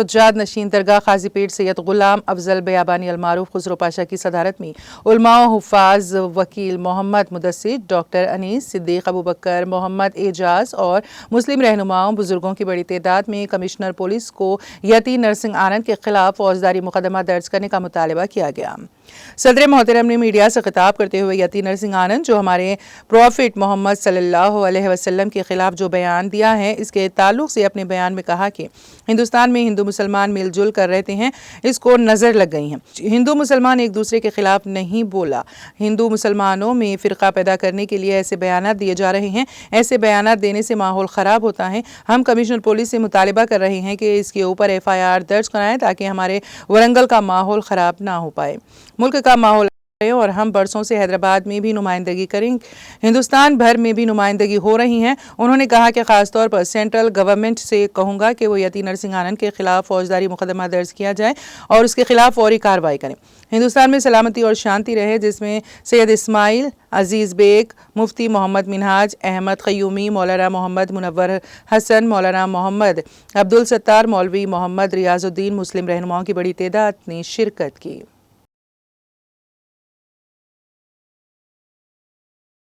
सज्जाद नशीन दरगाह काजीपीर सैयद गुलाम अफजल बयाबानी अलमारूफ खुसरो पाशा की सदारत में उलमा हुफ़ाज वकील मोहम्मद मुदस्सिर, डॉक्टर अनीस सिद्दीक, अबू बकर, मोहम्मद एजाज और मुस्लिम रहनुमाओं बुजुर्गों की बड़ी तादाद में कमिश्नर पुलिस को यती नरसिंह आनंद के खिलाफ फौजदारी मुकदमा दर्ज करने का मुतालबा किया गया। सदर मोहतरम ने मीडिया से खिताब करते हुए यती नरसिंह आनंद जो हमारे प्रॉफिट मोहम्मद सल्लल्लाहु अलैहि वसल्लम के खिलाफ जो बयान दिया है, इसके ताल्लुक से अपने बयान में कहा कि हिंदुस्तान में हिंदू मुसलमान मिलजुल कर रहते हैं, इसको नज़र लग गई हैं। हिंदू मुसलमान एक दूसरे के खिलाफ नहीं बोला। हिंदू मुसलमानों में फ़िरका पैदा करने के लिए ऐसे बयानात दिए जा रहे हैं। ऐसे बयानात देने से माहौल ख़राब होता है। हम कमिश्नर पुलिस से मुतालिबा कर रहे हैं कि इसके ऊपर FIR दर्ज कराएं ताकि हमारे वरंगल का माहौल ख़राब ना हो पाए। मुल्क का माहौल और हम बरसों से हैदराबाद में भी नुमाइंदगी करें, हिंदुस्तान भर में भी नुमाइंदगी हो रही है। उन्होंने कहा कि ख़ास तौर पर सेंट्रल गवर्नमेंट से कहूँगा कि वो यती नरसिंह आनंद के खिलाफ फौजदारी मुकदमा दर्ज किया जाए और उसके खिलाफ फौरी कार्रवाई करें। हिंदुस्तान में सलामती और शांति रहे, जिसमें सैयद इस्माइल, अजीज़ बेग, मुफ्ती मोहम्मद मिनहाज, अहमद क़य्यूमी, मौलाना मोहम्मद मुनव्वर हसन, मौलाना मोहम्मद अब्दुल सत्तार, मौलवी मोहम्मद रियाजुद्दीन, मुस्लिम रहनुमाओं की बड़ी तादाद ने शिरकत की।